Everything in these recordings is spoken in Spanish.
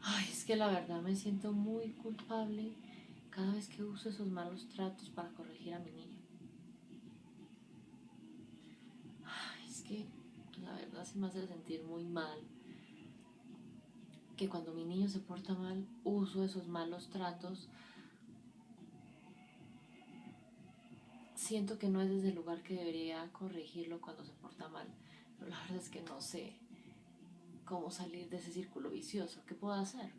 Ay, es que la verdad me siento muy culpable cada vez que uso esos malos tratos para corregir a mi niño. Ay, es que la verdad sí me hace sentir muy mal que cuando mi niño se porta mal uso esos malos tratos. Siento que no es desde el lugar que debería corregirlo cuando se porta mal, pero la verdad es que no sé cómo salir de ese círculo vicioso. ¿Qué puedo hacer?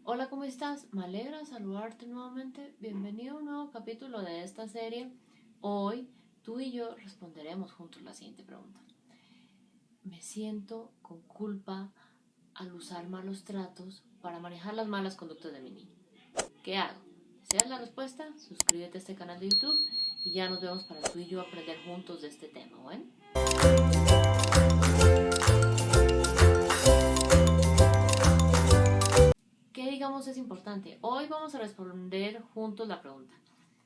Hola, ¿cómo estás? Me alegra saludarte nuevamente. Bienvenido a un nuevo capítulo de esta serie. Hoy tú y yo responderemos juntos la siguiente pregunta. Me siento con culpa al usar malos tratos para manejar las malas conductas de mi niño. ¿Qué hago? ¿Deseas la respuesta? Suscríbete a este canal de YouTube y ya nos vemos para tú y yo aprender juntos de este tema. Bueno. ¿Qué digamos es importante? Hoy vamos a responder juntos la pregunta.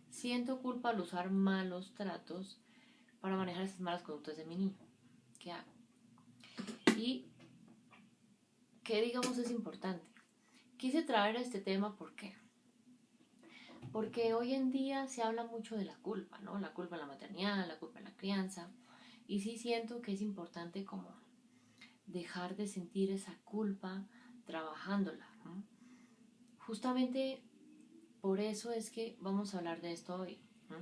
Siento culpa al usar malos tratos para manejar esas malas conductas de mi niño. ¿Qué hago? Y ¿qué digamos es importante? Quise traer este tema porque hoy en día se habla mucho de la culpa, ¿no? La culpa en la maternidad, la culpa en la crianza. Y sí siento que es importante como dejar de sentir esa culpa trabajándola, ¿no? Justamente por eso es que vamos a hablar de esto hoy, ¿no?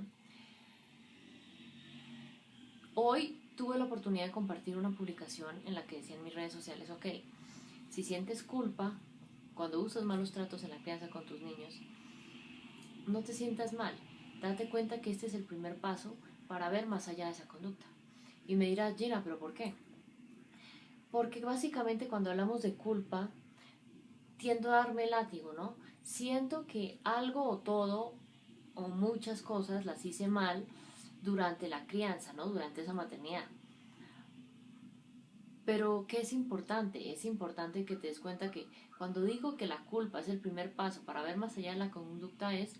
Hoy tuve la oportunidad de compartir una publicación en la que decía en mis redes sociales, ok, si sientes culpa cuando usas malos tratos en la crianza con tus niños, no te sientas mal. Date cuenta que este es el primer paso para ver más allá de esa conducta. Y me dirás, Gina, ¿pero por qué? Porque básicamente cuando hablamos de culpa, tiendo a darme látigo, ¿no? Siento que algo o todo o muchas cosas las hice mal durante la crianza, ¿no? Durante esa maternidad. Pero, ¿qué es importante? Es importante que te des cuenta que cuando digo que la culpa es el primer paso para ver más allá de la conducta es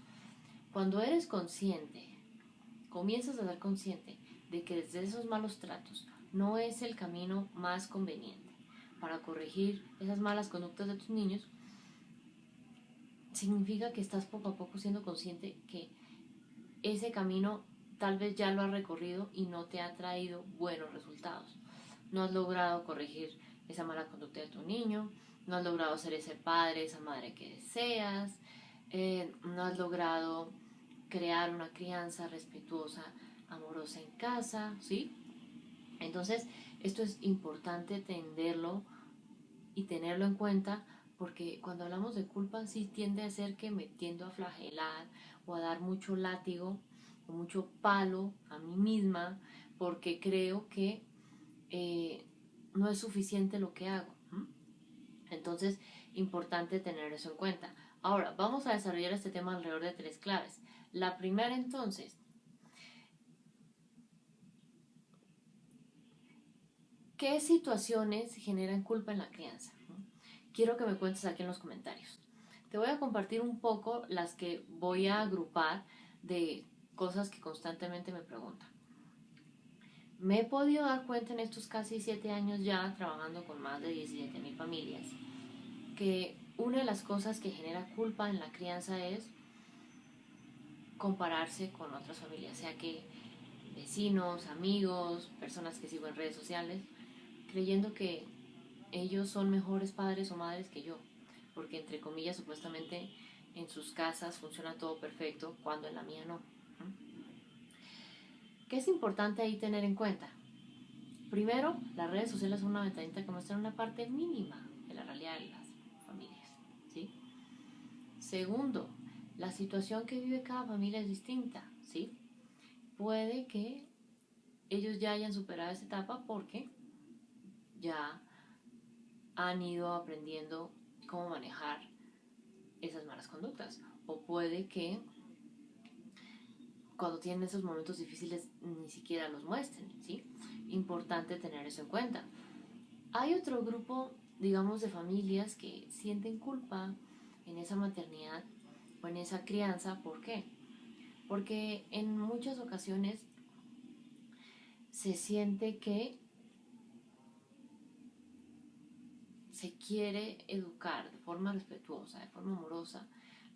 cuando eres consciente, comienzas a ser consciente de que desde esos malos tratos no es el camino más conveniente para corregir esas malas conductas de tus niños, significa que estás poco a poco siendo consciente que ese camino tal vez ya lo has recorrido y no te ha traído buenos resultados. No has logrado corregir esa mala conducta de tu niño, no has logrado ser ese padre, esa madre que deseas, no has logrado crear una crianza respetuosa, amorosa en casa, ¿sí? Entonces, esto es importante entenderlo y tenerlo en cuenta porque cuando hablamos de culpa sí tiende a ser que me tiendo a flagelar o a dar mucho látigo o mucho palo a mí misma porque creo que eh, no es suficiente lo que hago. Entonces, importante tener eso en cuenta. Ahora, vamos a desarrollar este tema alrededor de tres claves. La primera entonces, ¿qué situaciones generan culpa en la crianza? Quiero que me cuentes aquí en los comentarios. Te voy a compartir un poco las que voy a agrupar de cosas que constantemente me preguntan. Me he podido dar cuenta en estos casi 7 años ya trabajando con más de 17,000 familias que una de las cosas que genera culpa en la crianza es compararse con otras familias, sea que vecinos, amigos, personas que sigo en redes sociales, creyendo que ellos son mejores padres o madres que yo, porque entre comillas supuestamente en sus casas funciona todo perfecto cuando en la mía no. ¿Qué es importante ahí tener en cuenta? Primero, las redes sociales son una ventanita que muestran una parte mínima de la realidad de las familias, ¿sí? Segundo, la situación que vive cada familia es distinta, ¿sí? Puede que ellos ya hayan superado esa etapa porque ya han ido aprendiendo cómo manejar esas malas conductas. O puede que cuando tienen esos momentos difíciles ni siquiera los muestren, ¿sí? Importante tener eso en cuenta. Hay otro grupo, digamos, de familias que sienten culpa en esa maternidad o en esa crianza. ¿Por qué? Porque en muchas ocasiones se quiere educar de forma respetuosa, de forma amorosa,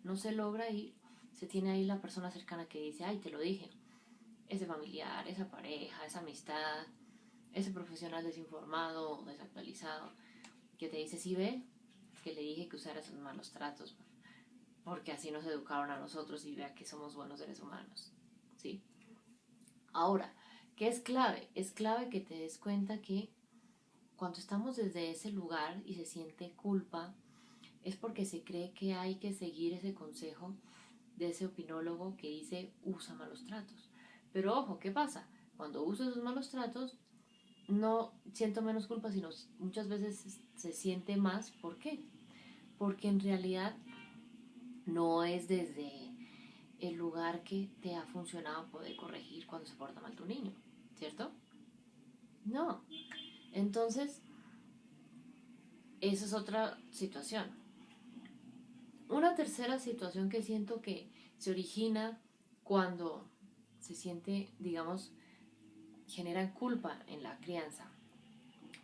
no se logra y se tiene ahí la persona cercana que dice, ay, te lo dije, ese familiar, esa pareja, esa amistad, ese profesional desinformado o desactualizado que te dice, sí ve, que le dije que usara esos malos tratos, porque así nos educaron a nosotros y vea que somos buenos seres humanos, ¿sí? Ahora, ¿qué es clave? Es clave que te des cuenta que cuando estamos desde ese lugar y se siente culpa, es porque se cree que hay que seguir ese consejo de ese opinólogo que dice usa malos tratos. Pero ojo, ¿qué pasa? Cuando uso esos malos tratos, no siento menos culpa, sino muchas veces se siente más. ¿Por qué? Porque en realidad no es desde el lugar que te ha funcionado poder corregir cuando se porta mal tu niño, ¿cierto? No. Entonces, esa es otra situación. Una tercera situación que siento que se origina cuando se siente, digamos, generan culpa en la crianza.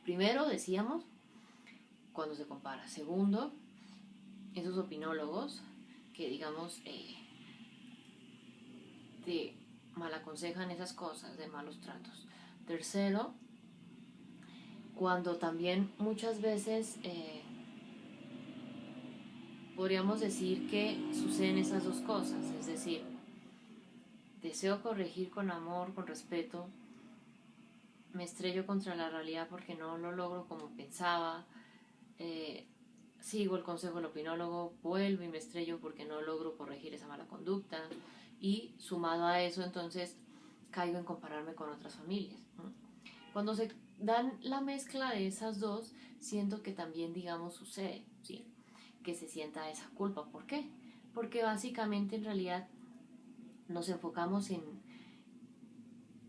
Primero, decíamos, cuando se compara. Segundo, esos opinólogos que, digamos, te malaconsejan esas cosas de malos tratos. Tercero, cuando también muchas veces podríamos decir que suceden esas dos cosas, es decir, deseo corregir con amor, con respeto, me estrello contra la realidad porque no lo logro como pensaba, eh, sigo el consejo del opinólogo, vuelvo y me estrello porque no logro corregir esa mala conducta y sumado a eso entonces caigo en compararme con otras familias, ¿no? Cuando se dan la mezcla de esas dos, siento que también, digamos, sucede, ¿sí? Que se sienta esa culpa. ¿Por qué? Porque básicamente en realidad nos enfocamos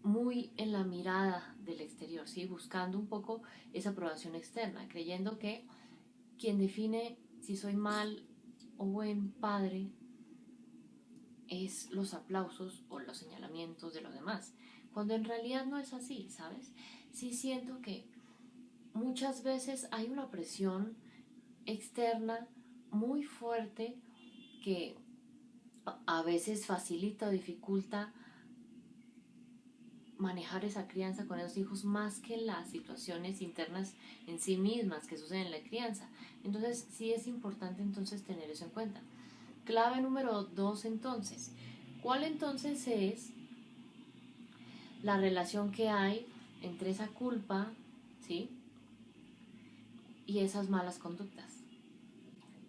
muy en la mirada del exterior, ¿sí? Buscando un poco esa aprobación externa, creyendo que quien define si soy mal o buen padre es los aplausos o los señalamientos de los demás, cuando en realidad no es así, ¿sabes? Sí siento que muchas veces hay una presión externa muy fuerte que a veces facilita o dificulta manejar esa crianza con esos hijos más que las situaciones internas en sí mismas que suceden en la crianza. Entonces sí es importante entonces tener eso en cuenta. Clave número 2 entonces. ¿Cuál entonces es la relación que hay entre esa culpa, ¿sí? Y esas malas conductas?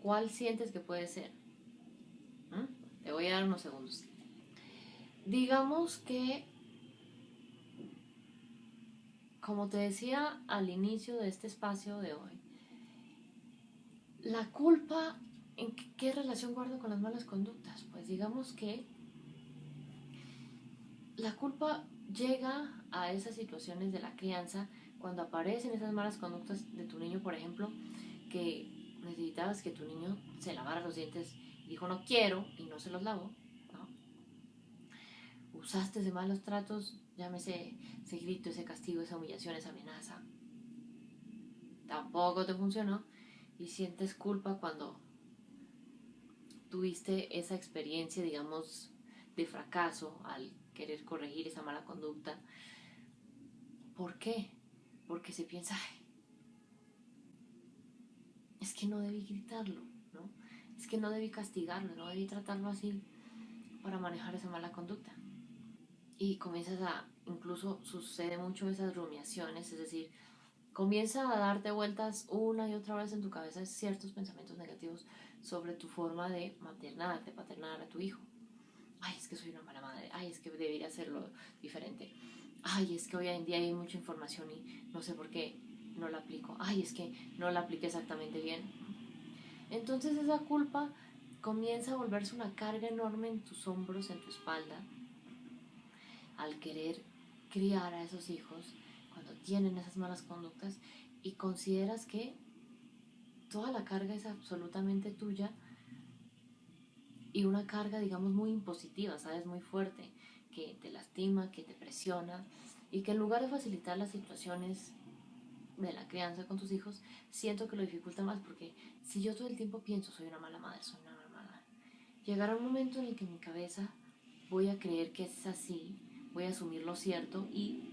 ¿Cuál sientes que puede ser? Te voy a dar unos segundos. Digamos que, como te decía al inicio de este espacio de hoy, la culpa, ¿en qué relación guardo con las malas conductas? Pues digamos que la culpa llega a esas situaciones de la crianza cuando aparecen esas malas conductas de tu niño, por ejemplo, que necesitabas que tu niño se lavara los dientes y dijo no quiero y no se los lavó, ¿no? Usaste de malos tratos, llámese ese grito, ese castigo, esa humillación, esa amenaza. Tampoco te funcionó y sientes culpa cuando tuviste esa experiencia, digamos, de fracaso al querer corregir esa mala conducta. ¿Por qué? Porque se piensa, ay, es que no debí gritarlo, ¿no? Es que no debí castigarlo, no debí tratarlo así para manejar esa mala conducta. Y comienzas a, incluso sucede mucho esas rumiaciones, es decir, comienza a darte vueltas una y otra vez en tu cabeza ciertos pensamientos negativos sobre tu forma de maternar, de paternar a tu hijo. Ay, es que soy una mala madre, ay, es que debería hacerlo diferente, ay, es que hoy en día hay mucha información y no sé por qué no la aplico, ay, es que no la apliqué exactamente bien. Entonces esa culpa comienza a volverse una carga enorme en tus hombros, en tu espalda, al querer criar a esos hijos cuando tienen esas malas conductas y consideras que toda la carga es absolutamente tuya y una carga, digamos, muy impositiva, ¿sabes? Muy fuerte, que te lastima, que te presiona y que en lugar de facilitar las situaciones de la crianza con tus hijos, siento que lo dificulta más, porque si yo todo el tiempo pienso soy una mala madre, soy una mala madre, llegará un momento en el que en mi cabeza voy a creer que es así, voy a asumir lo cierto y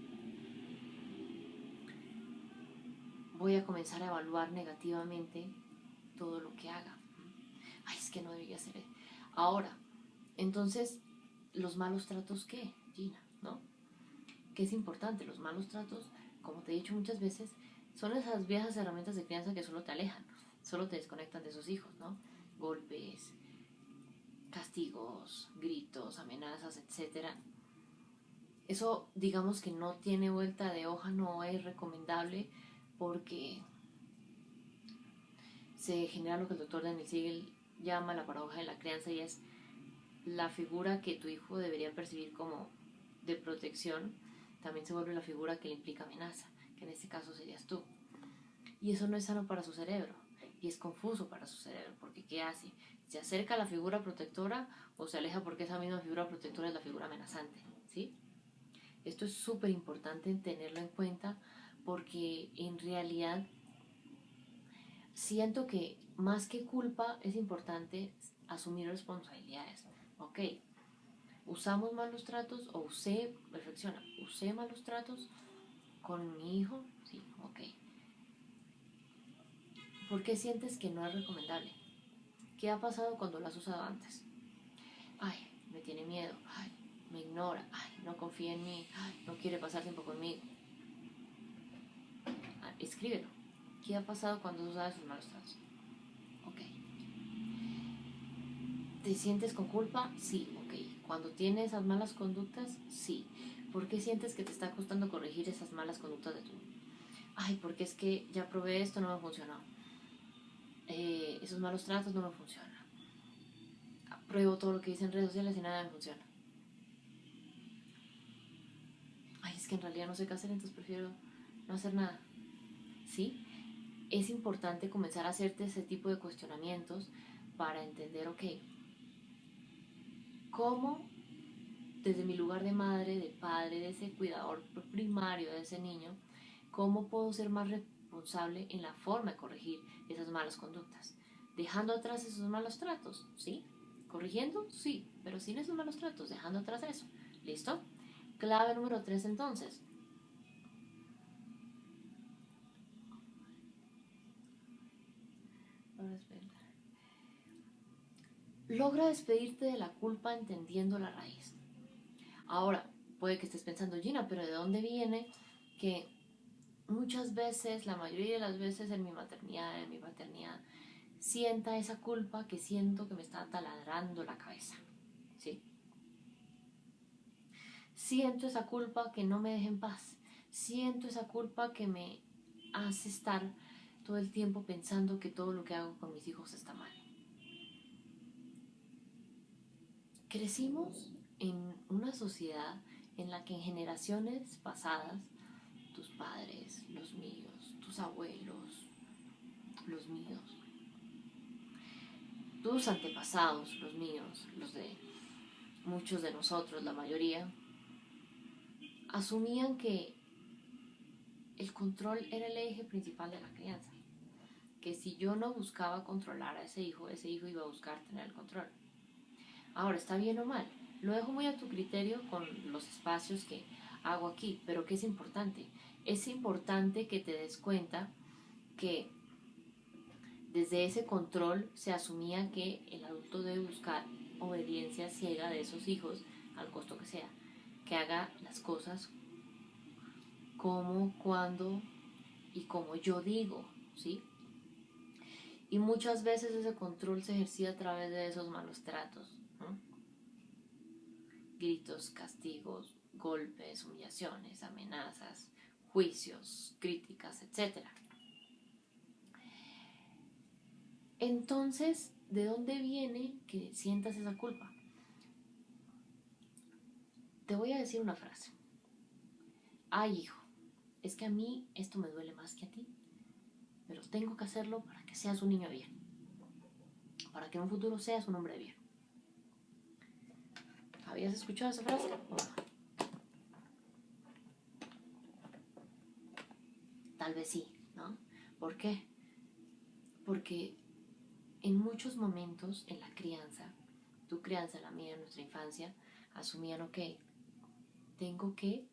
voy a comenzar a evaluar negativamente todo lo que haga. Ay, es que no debería ser. Ahora, entonces, ¿los malos tratos qué, Gina? ¿No? ¿Qué es importante? Los malos tratos, como te he dicho muchas veces, son esas viejas herramientas de crianza que solo te alejan, solo te desconectan de sus hijos, ¿no? Golpes, castigos, gritos, amenazas, etcétera. Eso, digamos que no tiene vuelta de hoja, no es recomendable, porque se genera lo que el doctor Daniel Siegel llama la paradoja de la crianza, y es la figura que tu hijo debería percibir como de protección, también se vuelve la figura que le implica amenaza, que en este caso serías tú. Y eso no es sano para su cerebro, y es confuso para su cerebro, porque ¿qué hace? ¿Se acerca a la figura protectora o se aleja porque esa misma figura protectora es la figura amenazante? ¿Sí? Esto es súper importante tenerlo en cuenta, porque en realidad siento que más que culpa es importante asumir responsabilidades. Ok, usamos malos tratos, o usé malos tratos con mi hijo, sí, ok. ¿Por qué sientes que no es recomendable? ¿Qué ha pasado cuando lo has usado antes? Ay, me tiene miedo, ay, me ignora, ay, no confía en mí, ay, no quiere pasar tiempo conmigo. Escríbelo. ¿Qué ha pasado cuando has usado esos malos tratos? Ok. ¿Te sientes con culpa? Sí, ok. Cuando tienes esas malas conductas, sí. ¿Por qué sientes que te está costando corregir esas malas conductas de tu? Ay, porque es que ya probé esto, no me funcionó. Esos malos tratos no me funcionan. Pruebo todo lo que dice en redes sociales y nada me funciona. Ay, es que en realidad no sé qué hacer, entonces prefiero no hacer nada. ¿Sí? Es importante comenzar a hacerte ese tipo de cuestionamientos para entender, ok, ¿cómo desde mi lugar de madre, de padre, de ese cuidador primario de ese niño, cómo puedo ser más responsable en la forma de corregir esas malas conductas? Dejando atrás esos malos tratos, ¿sí? Corrigiendo, sí, pero sin esos malos tratos, dejando atrás eso. ¿Listo? Clave número 3 entonces. Logra despedirte de la culpa entendiendo la raíz. Ahora, puede que estés pensando, Gina, pero ¿de dónde viene que muchas veces, la mayoría de las veces en mi maternidad, en mi paternidad, sienta esa culpa que siento que me está taladrando la cabeza? ¿Sí? Siento esa culpa que no me deja en paz. Siento esa culpa que me hace estar todo el tiempo pensando que todo lo que hago con mis hijos está mal. Crecimos en una sociedad en la que en generaciones pasadas, tus padres, los míos, tus abuelos, los míos, tus antepasados, los míos, los de muchos de nosotros, la mayoría, asumían que el control era el eje principal de la crianza. Que si yo no buscaba controlar a ese hijo iba a buscar tener el control. Ahora, ¿está bien o mal? Lo dejo muy a tu criterio con los espacios que hago aquí, pero ¿qué es importante? Es importante que te des cuenta que desde ese control se asumía que el adulto debe buscar obediencia ciega de esos hijos, al costo que sea, que haga las cosas como, cuando y como yo digo, ¿sí? Y muchas veces ese control se ejercía a través de esos malos tratos, ¿no? Gritos, castigos, golpes, humillaciones, amenazas, juicios, críticas, etc. Entonces, ¿de dónde viene que sientas esa culpa? Te voy a decir una frase. Ay, hijo, es que a mí esto me duele más que a ti, pero tengo que hacerlo para que seas un niño bien, para que en un futuro seas un hombre bien. ¿Habías escuchado esa frase? Tal vez sí, ¿Por qué? Porque en muchos momentos en la crianza, tu crianza, la mía, nuestra infancia, asumían, ok, tengo que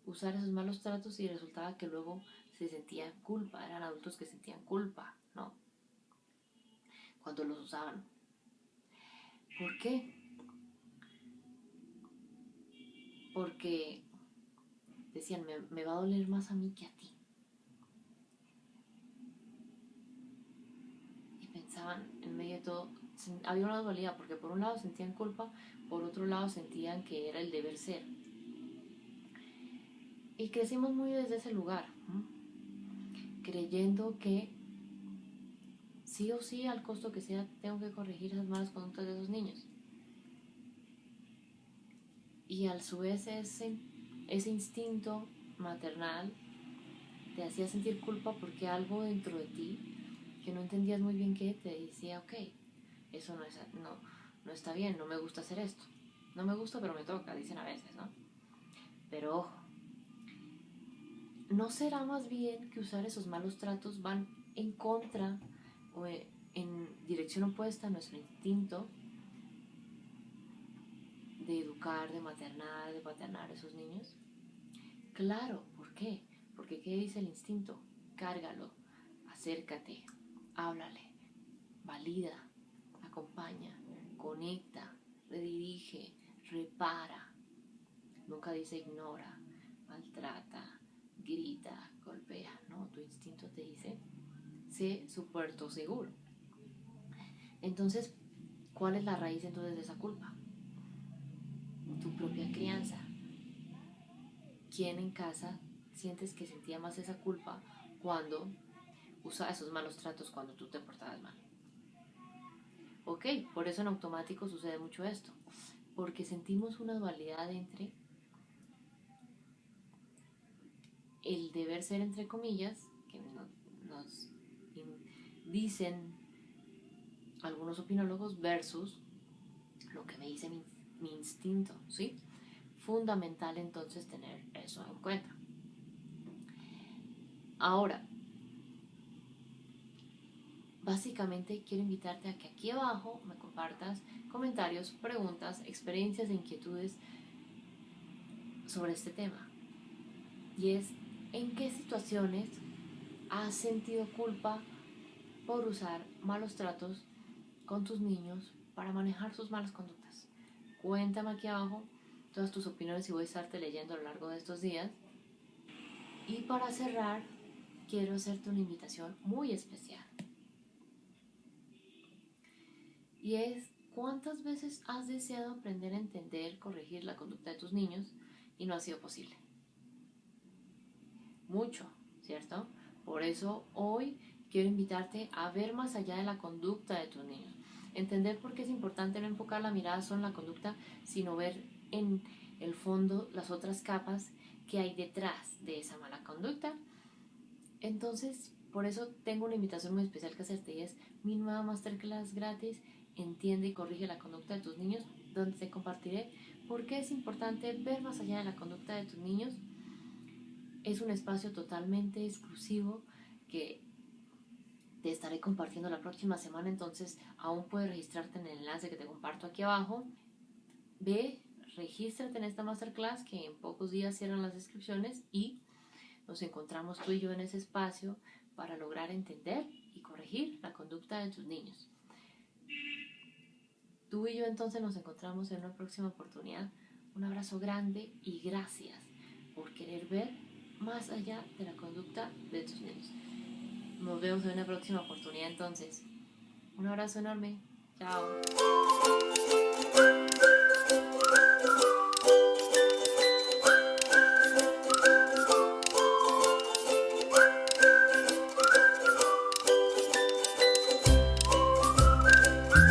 usar esos malos tratos y resultaba que luego se sentía culpa, eran adultos que sentían culpa, ¿no? Cuando los usaban. ¿Por qué? Porque decían, me va a doler más a mí que a ti. Y pensaban, en medio de todo, había una dualidad, porque por un lado sentían culpa, por otro lado sentían que era el deber ser. Y crecimos muy desde ese lugar, ¿no? Creyendo que sí o sí, al costo que sea, tengo que corregir esas malas conductas de esos niños. Y a su vez ese instinto maternal te hacía sentir culpa porque algo dentro de ti, que no entendías muy bien qué, te decía, ok, eso no está bien, no me gusta hacer esto. No me gusta, pero me toca, dicen a veces, ¿no? Pero ojo, ¿no será más bien que usar esos malos tratos van en contra o en dirección opuesta a nuestro instinto de educar, de paternar a esos niños? Claro, ¿por qué? Porque ¿qué dice el instinto? Cárgalo, acércate, háblale, valida, acompaña, conecta, redirige, repara. Nunca dice ignora, maltrata, grita, golpea. No, tu instinto te dice, sé su puerto seguro. Entonces, ¿cuál es la raíz entonces de esa culpa? Tu propia crianza. ¿Quién en casa sientes que sentía más esa culpa cuando usaba esos malos tratos cuando tú te portabas mal? Ok, por eso en automático sucede mucho esto, porque sentimos una dualidad entre el deber ser, entre comillas, que nos dicen algunos opinólogos, versus lo que me dice mi instinto, ¿sí? Fundamental entonces tener eso en cuenta. Ahora, básicamente quiero invitarte a que aquí abajo me compartas comentarios, preguntas, experiencias e inquietudes sobre este tema. Y es, ¿en qué situaciones has sentido culpa por usar malos tratos con tus niños para manejar sus malas conductas? Cuéntame aquí abajo todas tus opiniones y voy a estarte leyendo a lo largo de estos días. Y para cerrar, quiero hacerte una invitación muy especial. Y es, ¿cuántas veces has deseado aprender a entender, corregir la conducta de tus niños y no ha sido posible? Mucho, ¿cierto? Por eso hoy quiero invitarte a ver más allá de la conducta de tus niños. Entender por qué es importante no enfocar la mirada solo en la conducta, sino ver en el fondo las otras capas que hay detrás de esa mala conducta. Entonces, por eso tengo una invitación muy especial que hacerte y es mi nueva masterclass gratis, Entiende y corrige la conducta de tus niños, donde te compartiré por qué es importante ver más allá de la conducta de tus niños. Es un espacio totalmente exclusivo que te estaré compartiendo la próxima semana, entonces aún puedes registrarte en el enlace que te comparto aquí abajo. Ve, regístrate en esta masterclass que en pocos días cierran las inscripciones y nos encontramos tú y yo en ese espacio para lograr entender y corregir la conducta de tus niños. Tú y yo entonces nos encontramos en una próxima oportunidad. Un abrazo grande y gracias por querer ver más allá de la conducta de tus niños. Nos vemos en una próxima oportunidad entonces. Un abrazo enorme. Chao.